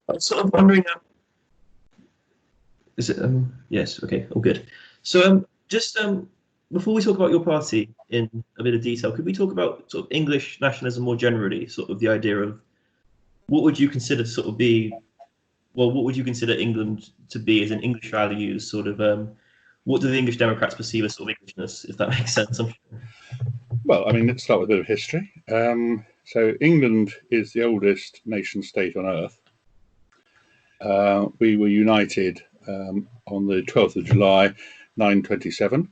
I was sort of wondering, is it, yes, okay, all good. So just before we talk about your party in a bit of detail, could we talk about sort of English nationalism more generally, sort of the idea of what would you consider to sort of be, well, what would you consider England to be as an English values, sort of, what do the English Democrats perceive as sort of Englishness, if that makes sense? Well, I mean, let's start with a bit of history. So England is the oldest nation state on earth. We were united on the 12th of July, 927.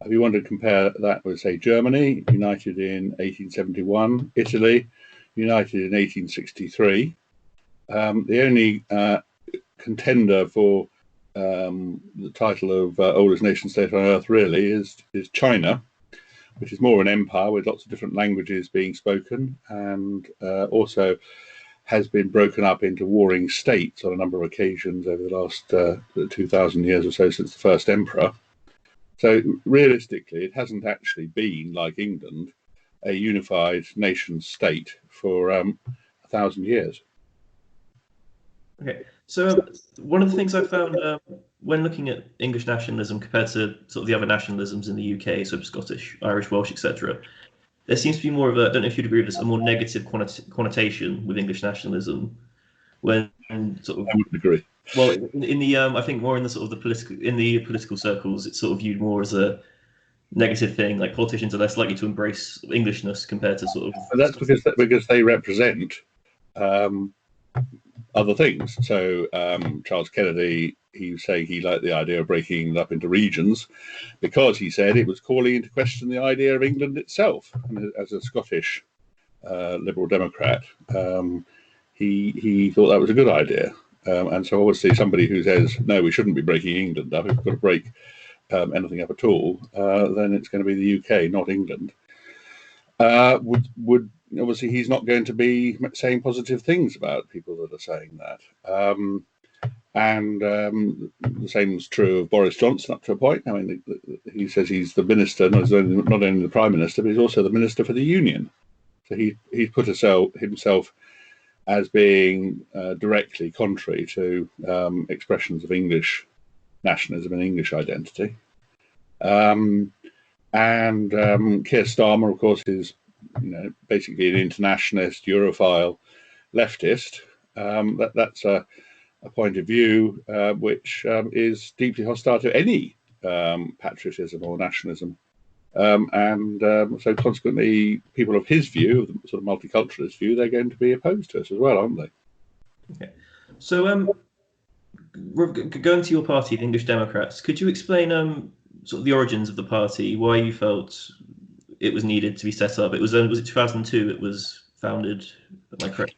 If you want to compare that with, say, Germany, united in 1871, Italy, united in 1863. The only contender for the title of oldest nation state on earth really is China, which is more an empire with lots of different languages being spoken, and also has been broken up into warring states on a number of occasions over the last 2,000 years or so since the first emperor. So realistically, it hasn't actually been, like England, a unified nation state for 1,000 years. Okay, so one of the things I found when looking at English nationalism compared to sort of the other nationalisms in the UK, so Scottish, Irish, Welsh, etc., there seems to be more of a, I don't know if you'd agree with this, a more negative connotation with English nationalism. When sort of, I would agree. Well, in the I think more in the sort of the political circles, it's sort of viewed more as a negative thing. Like politicians are less likely to embrace Englishness compared to sort of. And that's because they represent other things. So Charles Kennedy, he was saying he liked the idea of breaking it up into regions because he said it was calling into question the idea of England itself. And as a Scottish Liberal Democrat, he thought that was a good idea. And so obviously somebody who says, no, we shouldn't be breaking England up, if we've got to break anything up at all, then it's going to be the UK, not England. Would obviously he's not going to be saying positive things about people that are saying that. And the same is true of Boris Johnson up to a point. I mean, he says he's the minister, not only the Prime Minister, but he's also the Minister for the Union. So he's put himself as being directly contrary to expressions of English nationalism and English identity. And Keir Starmer, of course, is basically an internationalist, Europhile, leftist. That's a point of view which is deeply hostile to any patriotism or nationalism. So consequently, people of his view, the sort of multiculturalist view, they're going to be opposed to us as well, aren't they? Okay. So going to your party, the English Democrats, could you explain sort of the origins of the party, why you felt it was needed to be set up? Was it 2002 it was founded? Am I correct?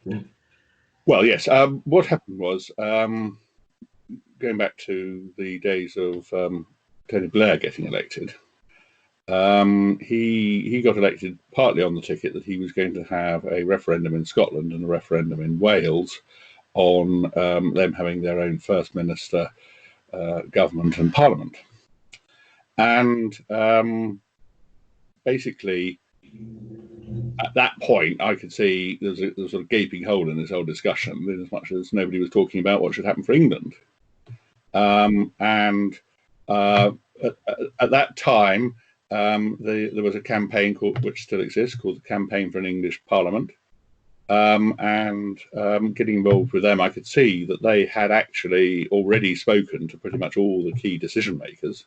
Well, yes. What happened was, going back to the days of Tony Blair getting elected, he got elected partly on the ticket that he was going to have a referendum in Scotland and a referendum in Wales on them having their own First Minister, government and Parliament. And basically, at that point, I could see there was a sort of gaping hole in this whole discussion, in as much as nobody was talking about what should happen for England. At that time, there was a campaign which still exists, called the Campaign for an English Parliament. Getting involved with them, I could see that they had actually already spoken to pretty much all the key decision makers.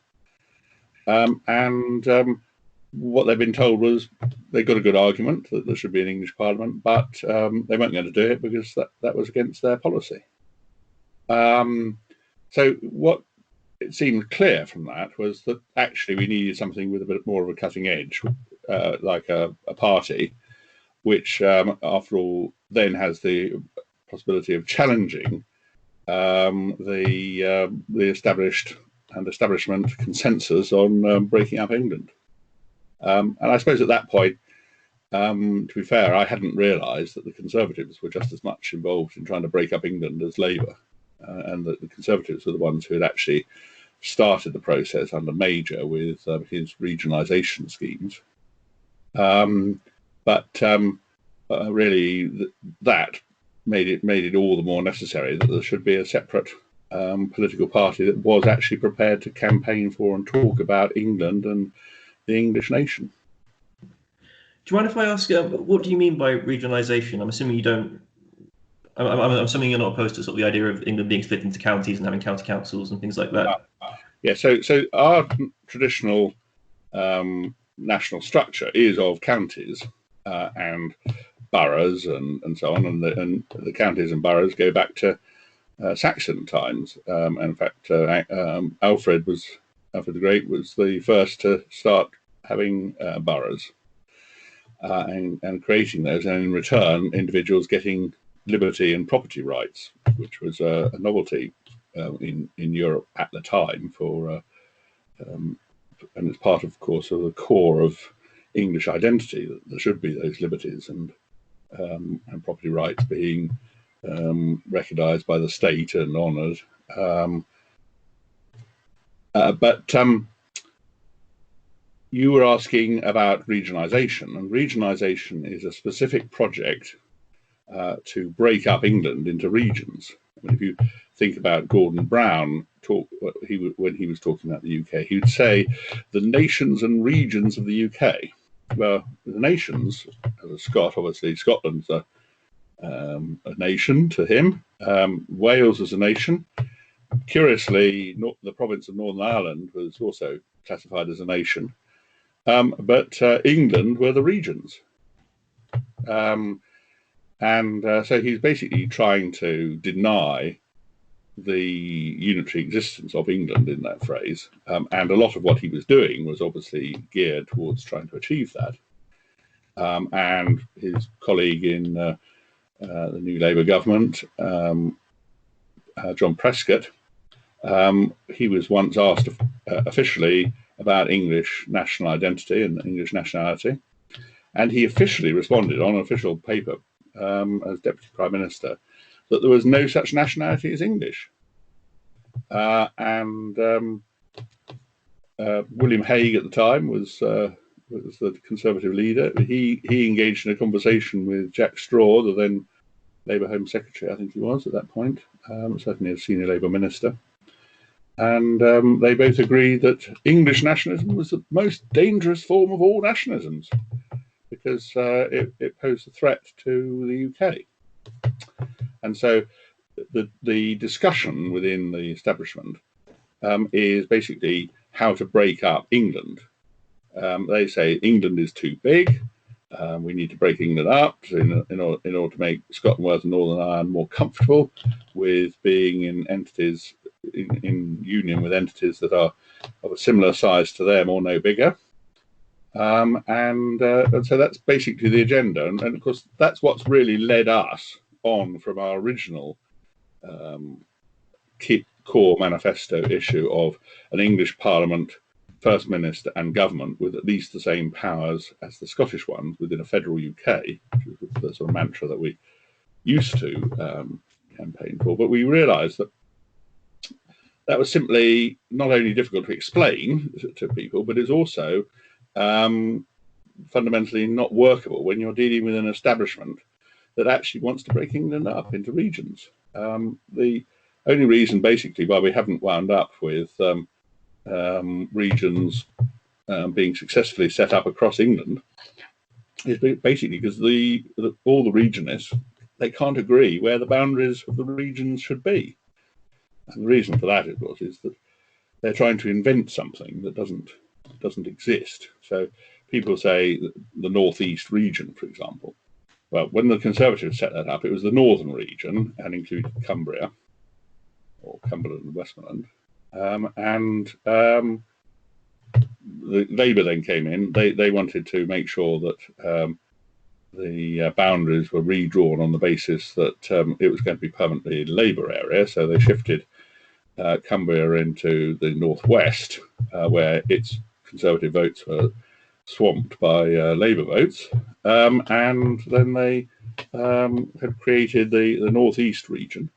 What they've been told was they got a good argument that there should be an English Parliament, but they weren't going to do it because that was against their policy. So what it seemed clear from that was that actually we needed something with a bit more of a cutting edge, like a party, which, after all, then has the possibility of challenging the established and establishment consensus on breaking up England. And I suppose at that point, to be fair, I hadn't realised that the Conservatives were just as much involved in trying to break up England as Labour, and that the Conservatives were the ones who had actually started the process under Major with his regionalisation schemes. Really, that made it all the more necessary that there should be a separate political party that was actually prepared to campaign for and talk about England and the English nation. Do you mind if I ask, what do you mean by regionalisation? I'm assuming you don't. I'm assuming you're not opposed to sort of the idea of England being split into counties and having county councils and things like that. Yeah. So our traditional national structure is of counties and boroughs and so on, and the counties and boroughs go back to Saxon times. And in fact, Alfred the Great was the first to start having boroughs and creating those, and in return, individuals getting liberty and property rights, which was a novelty in Europe at the time. And it's part, of course, of the core of English identity that there should be those liberties and property rights being recognised by the state and honoured. But you were asking about regionalisation, and regionalisation is a specific project to break up England into regions. I mean, if you think about Gordon Brown when he was talking about the UK, he would say the nations and regions of the UK. Well, the nations, as a Scot, obviously Scotland's a nation to him. Wales is a nation. Curiously, the province of Northern Ireland was also classified as a nation. But England were the regions. So he's basically trying to deny the unitary existence of England in that phrase. And a lot of what he was doing was obviously geared towards trying to achieve that. And his colleague in the new Labour government, John Prescott, he was once asked officially about English national identity and English nationality. And he officially responded on an official paper as Deputy Prime Minister that there was no such nationality as English. William Hague at the time was the Conservative leader. He engaged in a conversation with Jack Straw, the then Labour Home Secretary, I think he was at that point, certainly a senior Labour minister. And they both agreed that English nationalism was the most dangerous form of all nationalisms because it posed a threat to the UK. And so the discussion within the establishment is basically how to break up England. They say England is too big. We need to break England up in order to make Scotland, Wales and Northern Ireland more comfortable with being in entities in union with entities that are of a similar size to them or no bigger. And so that's basically the agenda. And of course, that's what's really led us on from our original core manifesto issue of an English Parliament, First Minister and government with at least the same powers as the Scottish ones within a federal UK, which is the sort of mantra that we used to campaign for. But we realised that was simply not only difficult to explain to people, but it's also fundamentally not workable when you're dealing with an establishment that actually wants to break England up into regions. The only reason basically why we haven't wound up with regions being successfully set up across England is basically because all the regionists, they can't agree where the boundaries of the regions should be. And the reason for that, of course, is that they're trying to invent something that doesn't exist. So people say the northeast region, for example. Well, when the Conservatives set that up, it was the northern region and included Cumbria, or Cumberland and Westmoreland. The Labour then came in. They wanted to make sure that the boundaries were redrawn on the basis that it was going to be permanently a Labour area. So they shifted Cumbria into the northwest, where its Conservative votes were swamped by Labour votes. And then they had created the northeast region,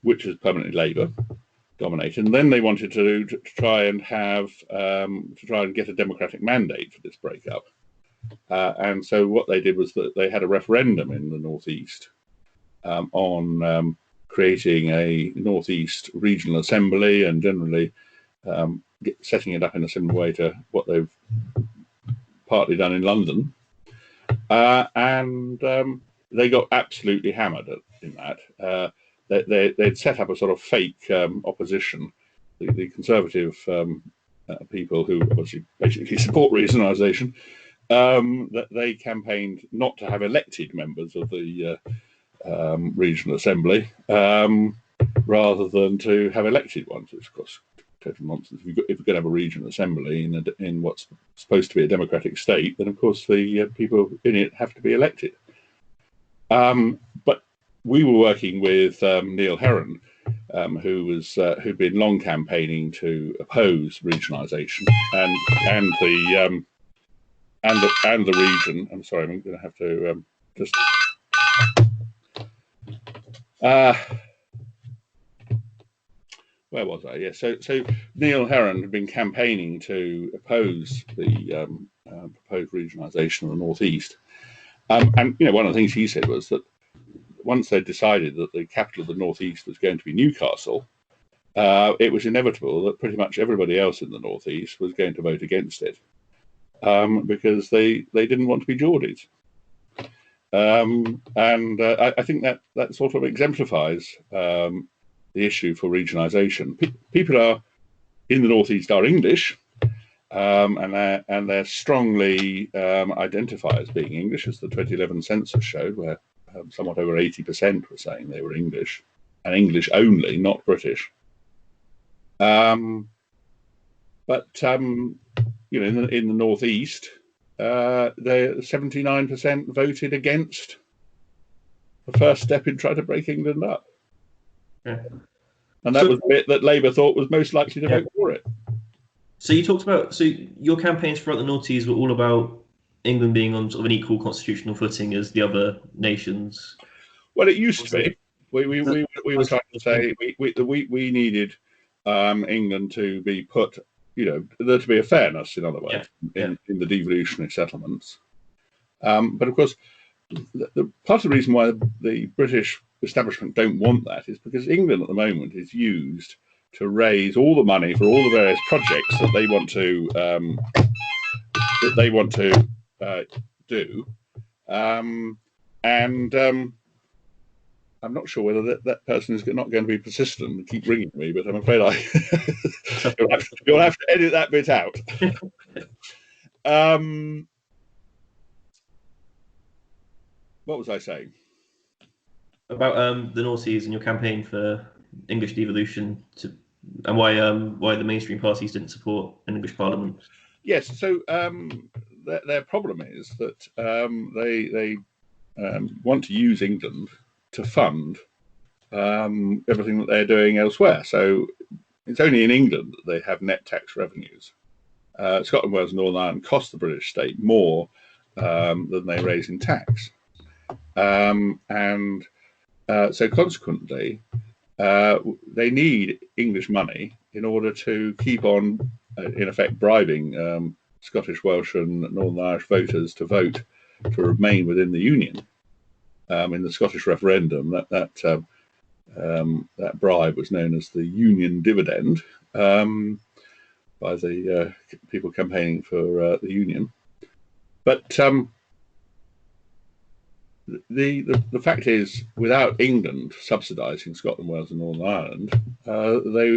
which is permanently Labour dominated. And then they wanted to try and get a democratic mandate for this breakup. And so what they did was that they had a referendum in the northeast on creating a northeast regional assembly and generally setting it up in a similar way to what they've partly done in London. And they got absolutely hammered in that. They'd set up a sort of fake opposition. The Conservative people who obviously basically support regionalisation, that they campaigned not to have elected members of the regional assembly rather than to have elected ones, which of course total nonsense. If you're going to have a regional assembly in what's supposed to be a democratic state, then of course the people in it have to be elected. But we were working with Neil Heron, who'd been long campaigning to oppose regionalisation and the region. I'm sorry, I'm going to have to just. Where was I? Yeah, so Neil Heron had been campaigning to oppose the proposed regionalisation of the northeast, and one of the things he said was that once they decided that the capital of the northeast was going to be Newcastle, it was inevitable that pretty much everybody else in the northeast was going to vote against it because they didn't want to be Geordies. I think that sort of exemplifies the issue for regionalisation. People in the northeast are English, and they're strongly identify as being English, as the 2011 census showed, where somewhat over 80% were saying they were English, and English only, not British. But in the northeast, 79% voted against the first step in trying to break England up. Yeah. And that was the bit that Labour thought was most likely to vote for it. So you talked about, your campaigns throughout the noughties were all about England being on sort of an equal constitutional footing as the other nations. Well, it used to be. We were trying to say we needed England to be put, there to be a fairness, in other words, in the devolutionary settlements. But of course, the part of the reason why the British establishment don't want that is because England at the moment is used to raise all the money for all the various projects that they want to do, and I'm not sure whether that person is not going to be persistent and keep ringing me, but I'm afraid you'll have to edit that bit out. What was I saying? About the noughties and your campaign for English devolution, and why the mainstream parties didn't support an English Parliament. Yes, so their problem is that they want to use England to fund everything that they're doing elsewhere. So it's only in England that they have net tax revenues. Scotland, Wales, and Northern Ireland cost the British state more than they raise in tax. So consequently, they need English money in order to keep on, in effect, bribing Scottish, Welsh, and Northern Irish voters to vote to remain within the Union. In the Scottish referendum, that bribe was known as the Union dividend by the people campaigning for the Union. But the fact is, without England subsidising Scotland, Wales, and Northern Ireland,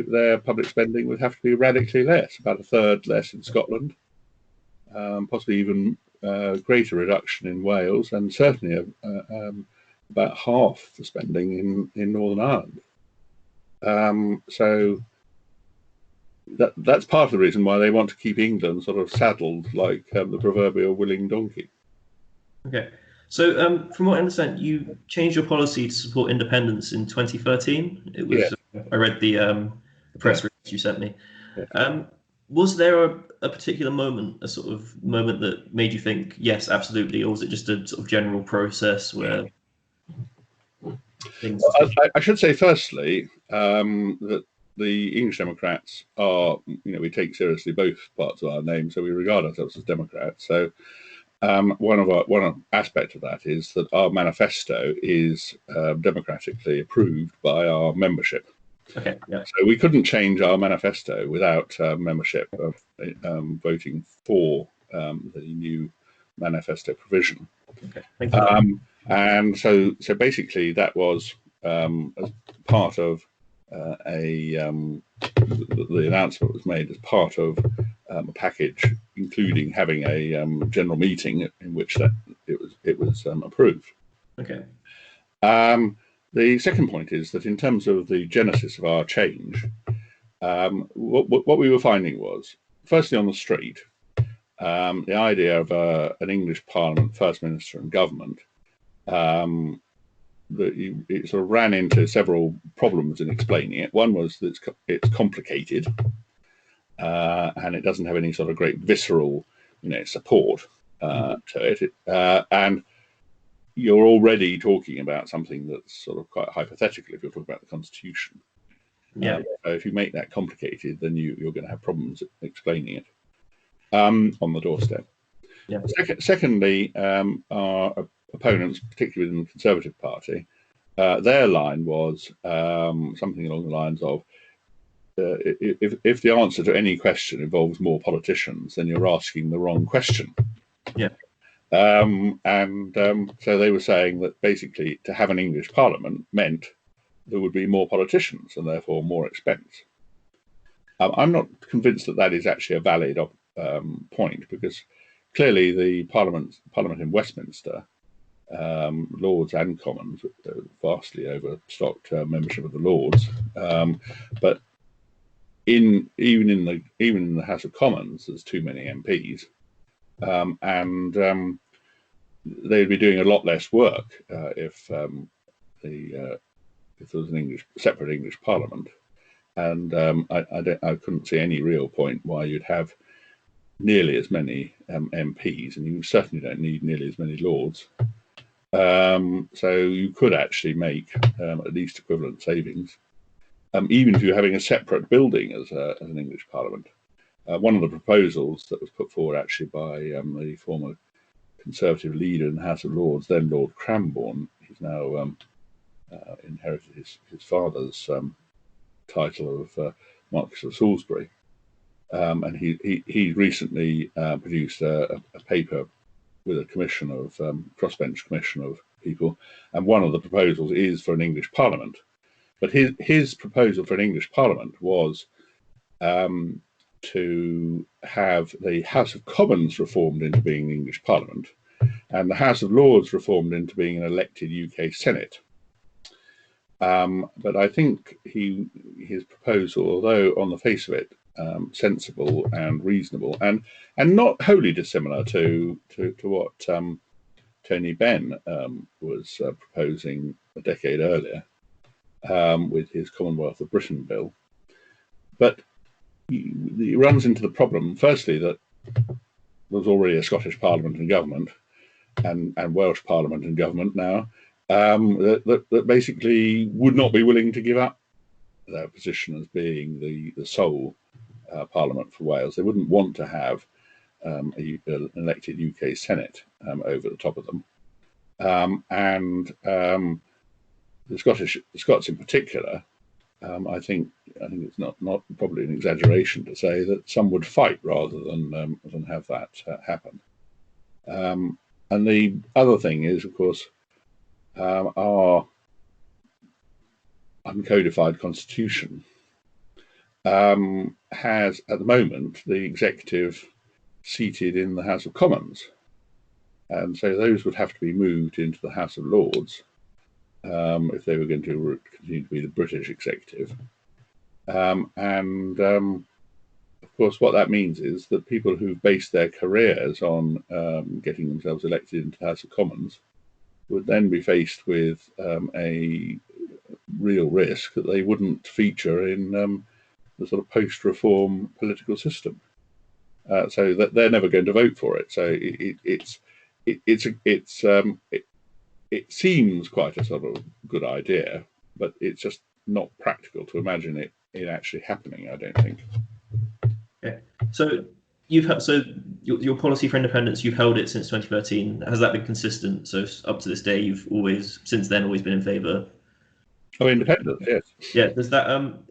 their public spending would have to be radically less, about a third less in Scotland, possibly even greater reduction in Wales, and certainly about half the spending in Northern Ireland. So that's part of the reason why they want to keep England sort of saddled like the proverbial willing donkey. Okay. So, from what I understand, you changed your policy to support independence in 2013. It was. Yeah. I read the press release you sent me. Yeah. Was there a particular moment, a sort of moment that made you think, yes, absolutely, or was it just a sort of general process where things? Well, I should say, firstly, that the English Democrats are, we take seriously both parts of our name, so we regard ourselves as Democrats. So. One aspect of that is that our manifesto is democratically approved by our membership. Okay. Yeah. So we couldn't change our manifesto without membership voting for the new manifesto provision. Okay. Thank you. And so basically that was as part of the announcement was made as part of a package, including having a general meeting in which it was approved. Okay. The second point is that in terms of the genesis of our change, what we were finding was, firstly on the street, the idea of an English Parliament, First Minister and government, it sort of ran into several problems in explaining it. One was that it's complicated, and it doesn't have any sort of great visceral, support to it. And you're already talking about something that's sort of quite hypothetical if you're talking about the Constitution. Yeah. So if you make that complicated, then you're going to have problems explaining it on the doorstep. Yeah. Secondly, our opponents, particularly within the Conservative Party, their line was something along the lines of, if the answer to any question involves more politicians, then you're asking the wrong question. Yeah. So they were saying that basically to have an English Parliament meant there would be more politicians and therefore more expense. I'm not convinced that that is actually a valid point, because clearly the Parliament in Westminster, Lords and Commons, vastly overstocked membership of the Lords, but even in the House of Commons, there's too many MPs, and they'd be doing a lot less work if there was an separate English Parliament. And I couldn't see any real point why you'd have nearly as many MPs, and you certainly don't need nearly as many Lords. So you could actually make at least equivalent savings, even if you're having a separate building as an English Parliament. One of the proposals that was put forward actually by the former Conservative leader in the House of Lords, then Lord Cranborne, he's now inherited his father's title of Marquis of Salisbury, and he recently produced a paper with a commission of crossbench commission of people, and one of the proposals is for an English Parliament. But his proposal for an English Parliament was to have the House of Commons reformed into being an English Parliament, and the House of Lords reformed into being an elected UK Senate. But I think his proposal, although on the face of it sensible and reasonable, and not wholly dissimilar to what Tony Benn was proposing a decade earlier with his Commonwealth of Britain bill, but he runs into the problem, firstly, that there's already a Scottish Parliament and government, and Welsh Parliament and government now, that basically would not be willing to give up their position as being the sole Parliament for Wales. They wouldn't want to have an elected UK Senate over the top of them, and the Scots in particular. I think it's not probably an exaggeration to say that some would fight rather than have that happen. And the other thing is, of course, our uncodified constitution has at the moment the executive seated in the House of Commons, and so those would have to be moved into the House of Lords if they were going to continue to be the British executive. Of course, what that means is that people who've based their careers on getting themselves elected into the House of Commons would then be faced with a real risk that they wouldn't feature in the sort of post-reform political system. So that they're never going to vote for it. So it seems quite a sort of good idea, but it's just not practical to imagine it actually happening, I don't think. Okay. So your policy for independence, you've held it since 2013. Has that been consistent? So up to this day, you've always, since then, always been in favour of independence, yes. Yeah. Does that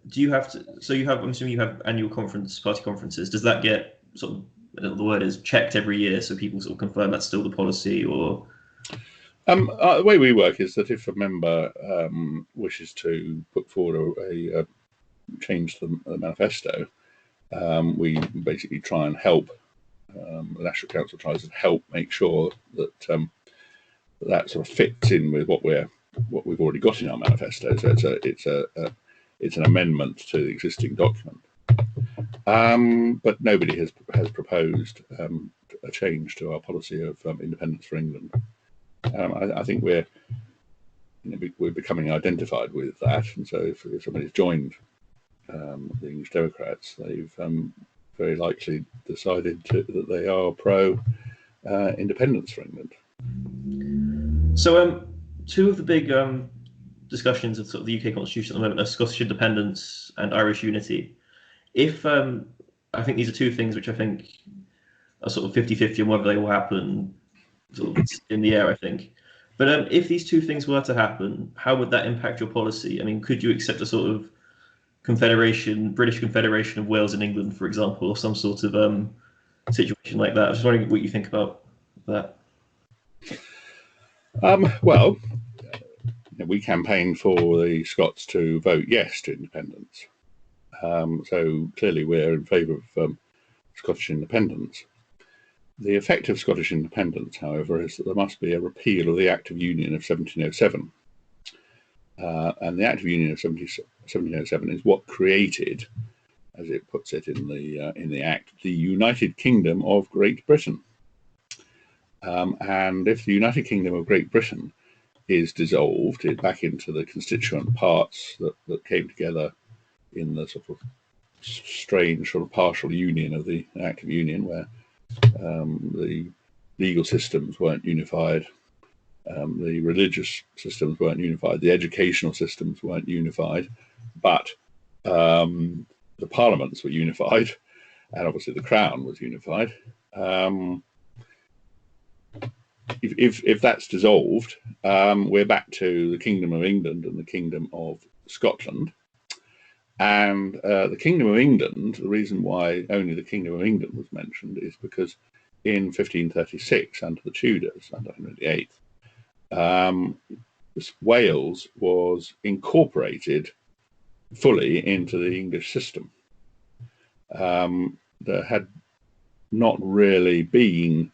do you have to? So you have. I'm assuming you have annual party conferences. Does that get sort of, the word is, checked every year, so people sort of confirm that's still the policy, or? The way we work is that if a member wishes to put forward a change to the manifesto, we basically try and help. The National Council tries to help make sure that that sort of fits in with what we've already got in our manifesto. So it's an amendment to the existing document. But nobody has proposed a change to our policy of independence for England. I think we're becoming identified with that, and so if somebody's joined the English Democrats, they've very likely decided that they are pro independence for England. So two of the big discussions of sort of the UK Constitution at the moment are Scottish independence and Irish unity. If I think these are two things which I think are sort of 50-50 on whether they will happen, sort of in the air, I think. But if these two things were to happen, how would that impact your policy? I mean, could you accept a sort of British Confederation of Wales and England, for example, or some sort of situation like that? I was just wondering what you think about that. Well, we campaigned for the Scots to vote yes to independence. So clearly we're in favour of Scottish independence. The effect of Scottish independence, however, is that there must be a repeal of the Act of Union of 1707. And the Act of Union of 1707 is what created, as it puts it in the Act, the United Kingdom of Great Britain. And if the United Kingdom of Great Britain is dissolved back into the constituent parts that came together in the sort of strange sort of partial union of the Act of Union, where the legal systems weren't unified, the religious systems weren't unified, the educational systems weren't unified, but the parliaments were unified, and obviously the Crown was unified. If that's dissolved, we're back to the Kingdom of England and the Kingdom of Scotland. And the Kingdom of England, the reason why only the Kingdom of England was mentioned is because in 1536, under the Tudors, under Henry VIII, Wales was incorporated fully into the English system. There had not really been,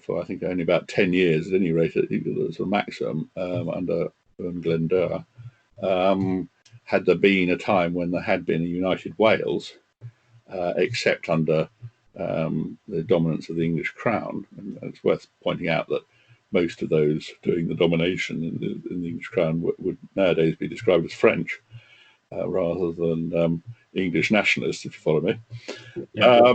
for I think only about 10 years at any rate, there was a maximum under Glendower, had there been a time when there had been a united Wales, except under the dominance of the English Crown. And it's worth pointing out that most of those doing the domination in the English Crown would nowadays be described as French, rather than English nationalists, if you follow me. Yeah.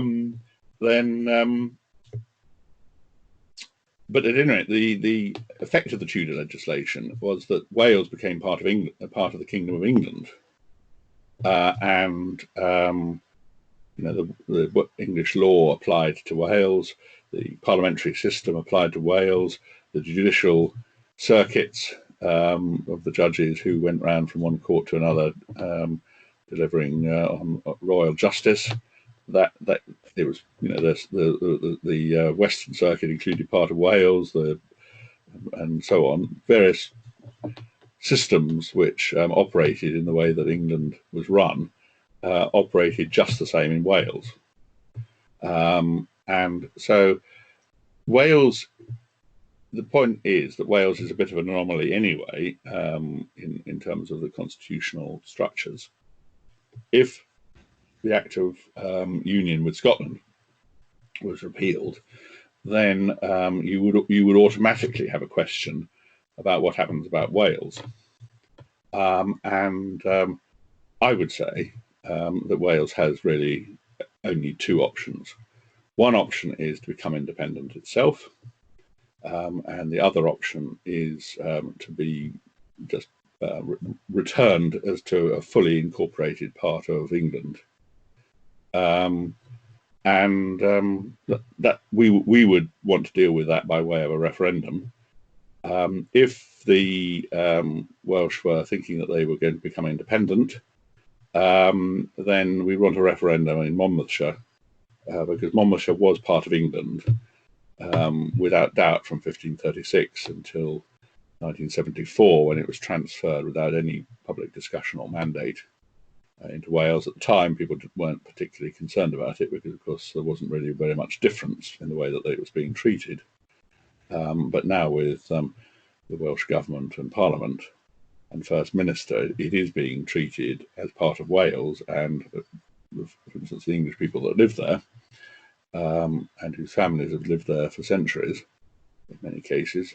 But at any rate, the effect of the Tudor legislation was that Wales became part of England, part of the Kingdom of England, and the English law applied to Wales, the parliamentary system applied to Wales, the judicial circuits of the judges who went round from one court to another, delivering on royal justice. That it was, the Western Circuit included part of Wales, and so on. Various systems which operated in the way that England was run operated just the same in Wales, and so Wales. The point is that Wales is a bit of an anomaly anyway, in terms of the constitutional structures. If the Act of Union with Scotland was repealed, then you would automatically have a question about what happens about Wales, and I would say that Wales has really only two options. One option is to become independent itself, and the other option is to be just returned as to a fully incorporated part of England. and that we would want to deal with that by way of a referendum. If the Welsh were thinking that they were going to become independent, then we want a referendum in Monmouthshire, because Monmouthshire was part of England without doubt from 1536 until 1974, when it was transferred without any public discussion or mandate into Wales. At the time, people weren't particularly concerned about it because, of course, there wasn't really very much difference in the way that it was being treated. But now, with the Welsh Government and Parliament and First Minister, it is being treated as part of Wales, and for instance, the English people that live there and whose families have lived there for centuries, in many cases,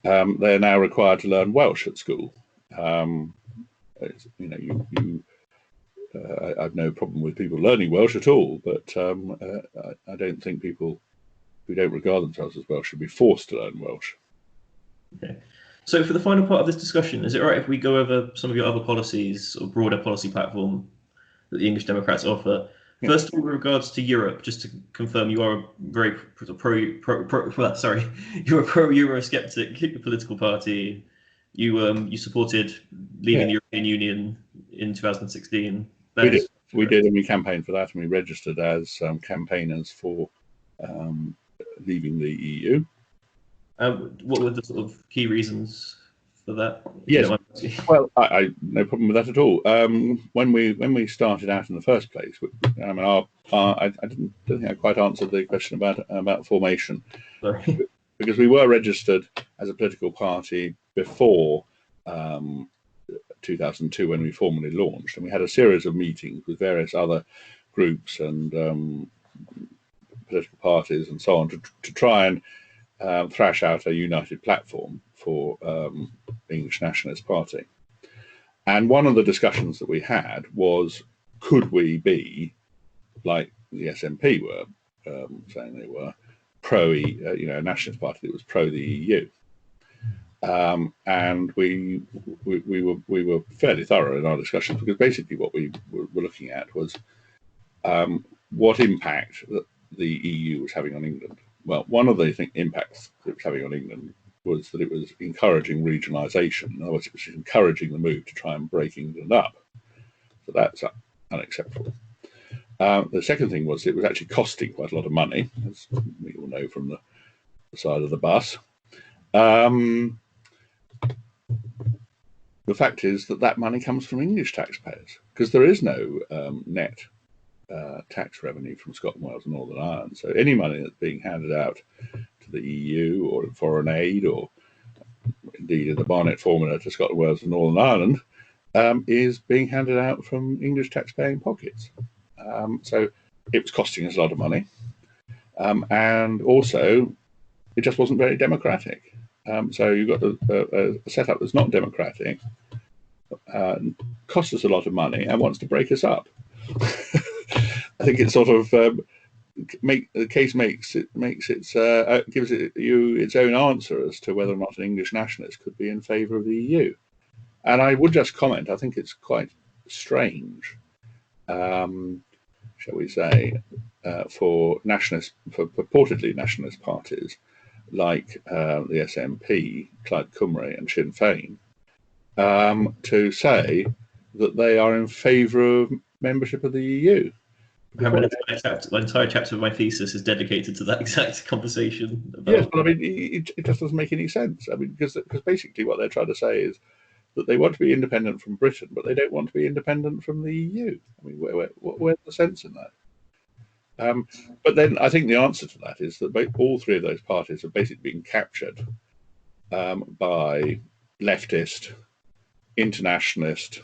they're now required to learn Welsh at school. I've no problem with people learning Welsh at all, but I don't think people who don't regard themselves as Welsh should be forced to learn Welsh. Okay. So for the final part of this discussion, is it all right if we go over some of your other policies or broader policy platform that the English Democrats offer? Yeah. First of all, with regards to Europe, just to confirm, you are a very you're a pro-Eurosceptic political party. You supported leaving the European Union in 2016. We did, and we campaigned for that, and we registered as campaigners for leaving the EU. What were the sort of key reasons for that? Yes, well, I no problem with that at all. When we started out in the first place, I mean, I don't think I quite answered the question about formation. Sorry. Because we were registered as a political party before 2002, when we formally launched, and we had a series of meetings with various other groups and political parties and so on to try and thrash out a united platform for English Nationalist Party. And one of the discussions that we had was, could we be like the SNP were saying they were, pro, a nationalist party that was pro the EU. And we were fairly thorough in our discussions, because basically what we were looking at was what impact the EU was having on England. Well, one of the impacts it was having on England was that it was encouraging regionalisation. In other words, it was encouraging the move to try and break England up. So that's unacceptable. The second thing was it was actually costing quite a lot of money, as we all know from the side of the bus. The fact is that money comes from English taxpayers, because there is no net tax revenue from Scotland, Wales and Northern Ireland. So any money that's being handed out to the EU or in foreign aid, or indeed in the Barnett formula to Scotland, Wales and Northern Ireland, is being handed out from English taxpaying pockets. So it was costing us a lot of money, and also it just wasn't very democratic. So you've got a setup that's not democratic, costs us a lot of money, and wants to break us up. I think it sort of gives you its own answer as to whether or not an English nationalist could be in favour of the EU. And I would just comment, I think it's quite strange, shall we say, for purportedly nationalist parties like the SNP, Plaid Cymru and Sinn Féin, to say that they are in favour of membership of the EU. The entire chapter of my thesis is dedicated to that exact conversation. Yes, but I mean, it just doesn't make any sense. I mean, because basically what they're trying to say is that they want to be independent from Britain, but they don't want to be independent from the EU. I mean, where's the sense in that? But then I think the answer to that is that all three of those parties have basically been captured by leftist, internationalist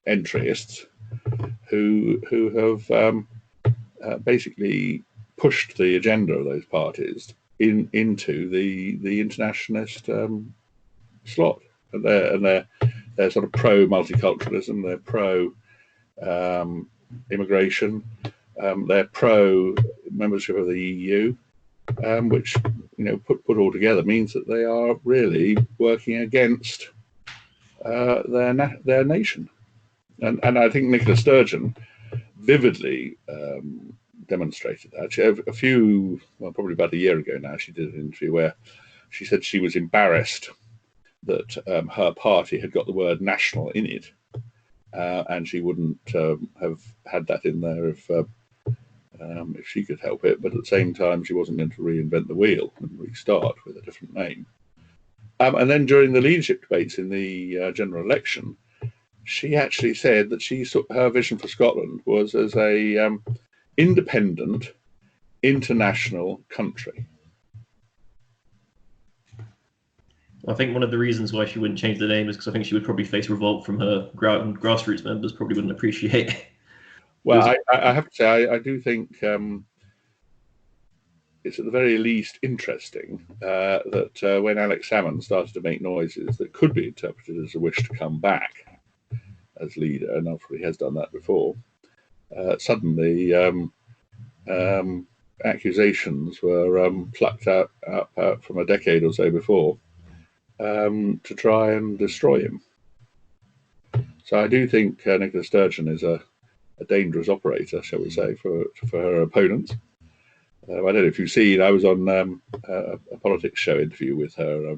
entryists who have basically pushed the agenda of those parties into the internationalist slot, and they're sort of pro multiculturalism, they're pro immigration, they're pro membership of the EU, which put all together means that they are really working against their nation. And I think Nicola Sturgeon vividly demonstrated that. Probably about a year ago now, she did an interview where she said she was embarrassed that her party had got the word national in it, and she wouldn't have had that in there if she could help it. But at the same time, she wasn't going to reinvent the wheel and restart with a different name. And then during the leadership debates in the general election, she actually said that her vision for Scotland was as a independent, international country. I think one of the reasons why she wouldn't change the name is because I think she would probably face revolt from her grassroots members. Probably wouldn't appreciate it. Well, I have to say, I do think it's at the very least interesting that when Alex Salmond started to make noises that could be interpreted as a wish to come back as leader, and after he has done that before, suddenly accusations were plucked out from a decade or so before to try and destroy him. So I do think Nicola Sturgeon is a dangerous operator, shall we say, for her opponents. I don't know if you've seen, I was on a politics show interview with her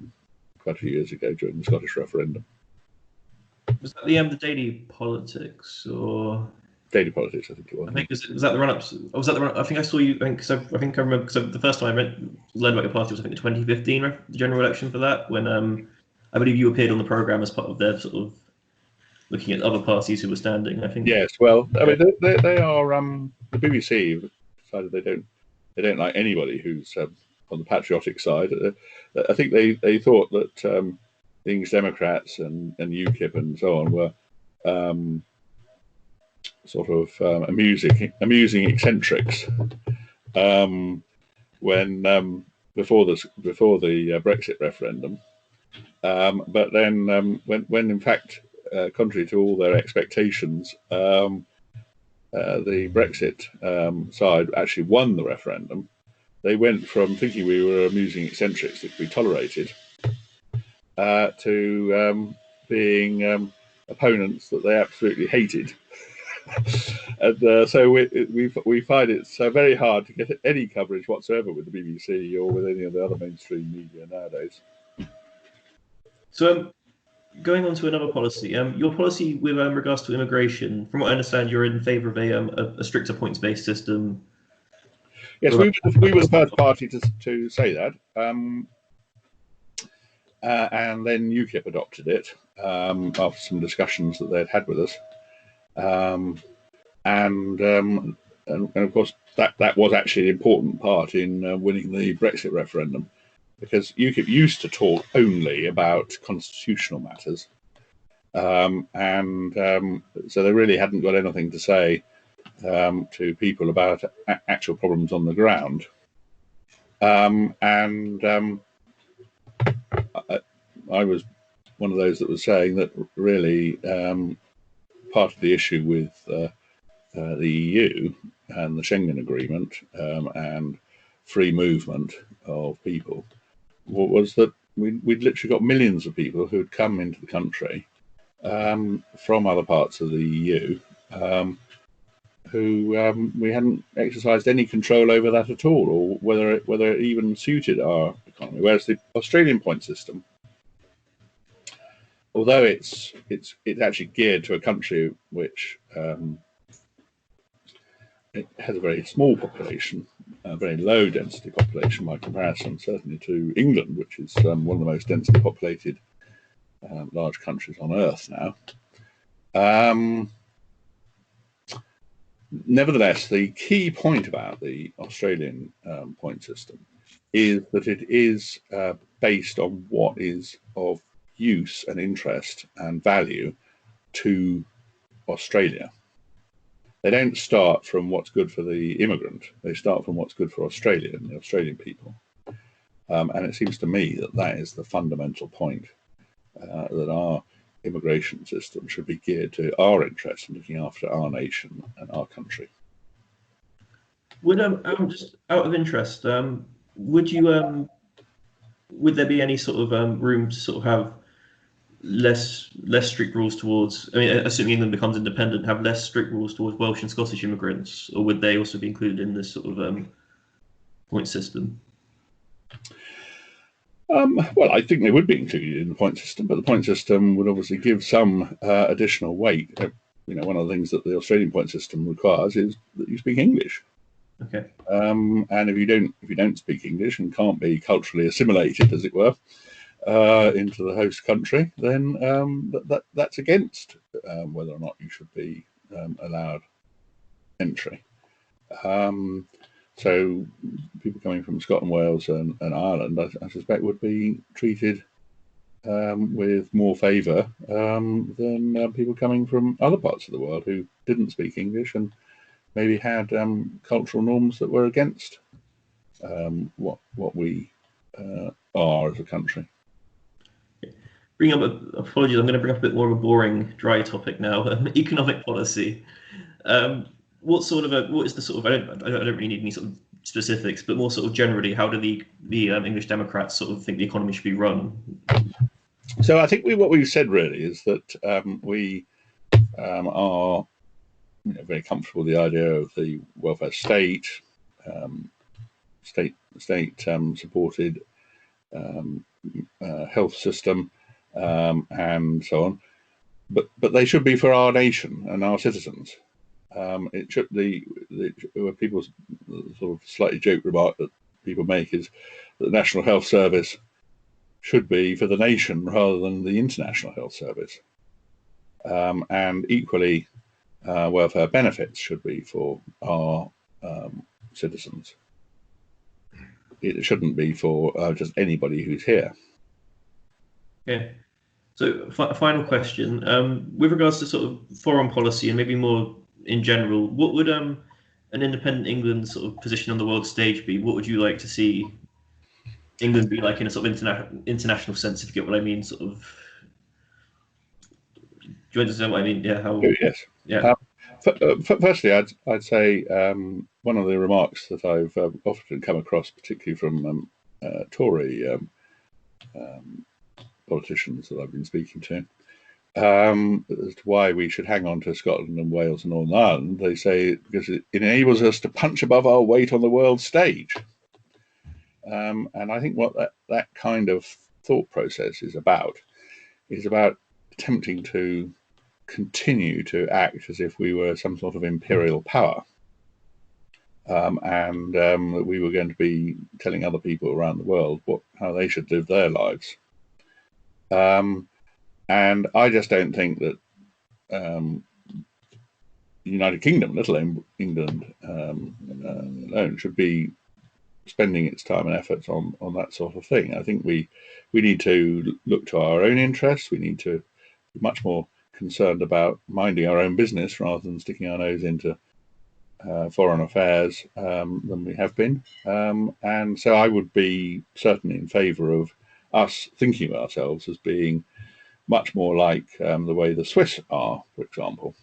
quite a few years ago during the Scottish referendum. Was that the Daily Politics or Daily Politics? I think it was. I think was that the run-ups? Or was that the run? I think I saw you. I think I remember because the first time I learned about your party was I think the 2015 the general election for that, when I believe you appeared on the programme as part of their sort of looking at other parties who were standing. I think. Yes, well, I mean they are the BBC decided they don't like anybody who's on the patriotic side. I think they thought that the English Democrats and UKIP and so on were sort of amusing eccentrics when before the Brexit referendum, but then when in fact, contrary to all their expectations, the Brexit side actually won the referendum. They went from thinking we were amusing eccentrics that could be tolerated to being opponents that they absolutely hated. And so we find it's very hard to get any coverage whatsoever with the BBC or with any of the other mainstream media nowadays. So going on to another policy, your policy with regards to immigration, from what I understand, you're in favour of a stricter points-based system. Yes, we were the first party to say that, and then UKIP adopted it after some discussions that they'd had with us, and of course that was actually an important part in winning the Brexit referendum, because UKIP used to talk only about constitutional matters, and so they really hadn't got anything to say to people about actual problems on the ground. I was one of those that was saying that really part of the issue with the EU and the Schengen Agreement and free movement of people was that we'd literally got millions of people who'd come into the country from other parts of the EU who we hadn't exercised any control over that at all, or whether it even suited our economy. Whereas the Australian point system, although it's actually geared to a country which it has a very small population, a very low density population by comparison, certainly to England, which is one of the most densely populated large countries on Earth now. Nevertheless, the key point about the Australian point system is that it is based on what is of use and interest and value to Australia. They don't start from what's good for the immigrant. They start from what's good for Australia and the Australian people. And it seems to me that is the fundamental point, that our immigration system should be geared to our interests in looking after our nation and our country. Would just out of interest, would there be any sort of room to sort of have less strict rules towards, I mean, assuming England becomes independent, have less strict rules towards Welsh and Scottish immigrants, or would they also be included in this sort of point system? Well, I think they would be included in the point system, but the point system would obviously give some additional weight. One of the things that the Australian point system requires is that you speak English. Okay. And if you don't speak English and can't be culturally assimilated, as it were, into the host country, then that's against whether or not you should be allowed entry. So people coming from Scotland, Wales and Ireland, I suspect, would be treated with more favour than people coming from other parts of the world who didn't speak English and maybe had cultural norms that were against what we are as a country. Apologies, I'm going to bring up a bit more of a boring, dry topic now. Economic policy. What is the sort of, I don't really need any sort of specifics, but more sort of generally, how do the English Democrats sort of think the economy should be run? So I think what we've said really is that we are very comfortable with the idea of the welfare state, state supported health system, and so on. But they should be for our nation and our citizens. It should where people's sort of slightly joke remark that people make is that the National Health Service should be for the nation rather than the International Health Service. And equally, welfare benefits should be for our citizens. It shouldn't be for just anybody who's here. Yeah. So, final question. With regards to sort of foreign policy and maybe more in general, what would an independent England sort of position on the world stage be? What would you like to see England be like in a sort of international sense, if you get what I mean? Sort of. Do you understand what I mean? Yeah. How? Yes. Yeah. Firstly, I'd say one of the remarks that I've often come across, particularly from Tory politicians that I've been speaking to, as to why we should hang on to Scotland and Wales and Northern Ireland. They say because it enables us to punch above our weight on the world stage. And I think what that kind of thought process is about attempting to continue to act as if we were some sort of imperial power, and that we were going to be telling other people around the world how they should live their lives. And I just don't think that the United Kingdom, let alone England alone, should be spending its time and efforts on that sort of thing. I think we need to look to our own interests. We need to be much more concerned about minding our own business rather than sticking our nose into foreign affairs than we have been. And so I would be certainly in favour of us thinking of ourselves as being much more like the way the Swiss are, for example.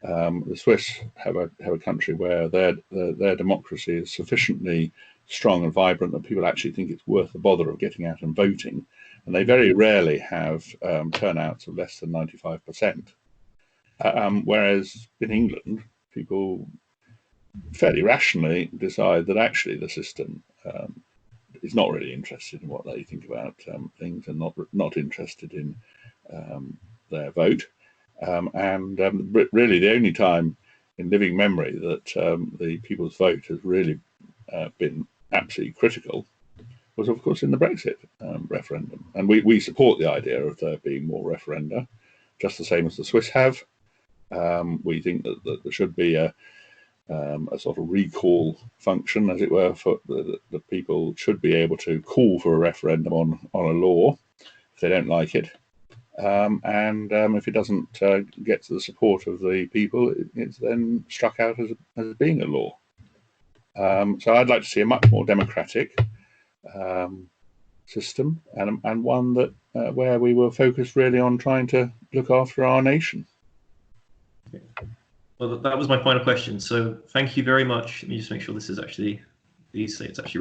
The Swiss have a country where their democracy is sufficiently strong and vibrant that people actually think it's worth the bother of getting out and voting, and they very rarely have turnouts of less than 95%. Whereas in England, people fairly rationally decide that actually the system is not really interested in what they think about things, and not interested in their vote. And really, the only time in living memory that the people's vote has really been absolutely critical was, of course, in the Brexit referendum. And we support the idea of there being more referenda, just the same as the Swiss have. We think that there should be a sort of recall function, as it were, for the people should be able to call for a referendum on a law if they don't like it. And if it doesn't get to the support of the people, it's then struck out as being a law. So I'd like to see a much more democratic system, and one that where we were focused really on trying to look after our nation. Well, that was my final question. So thank you very much. Let me just make sure this is actually, these say it's actually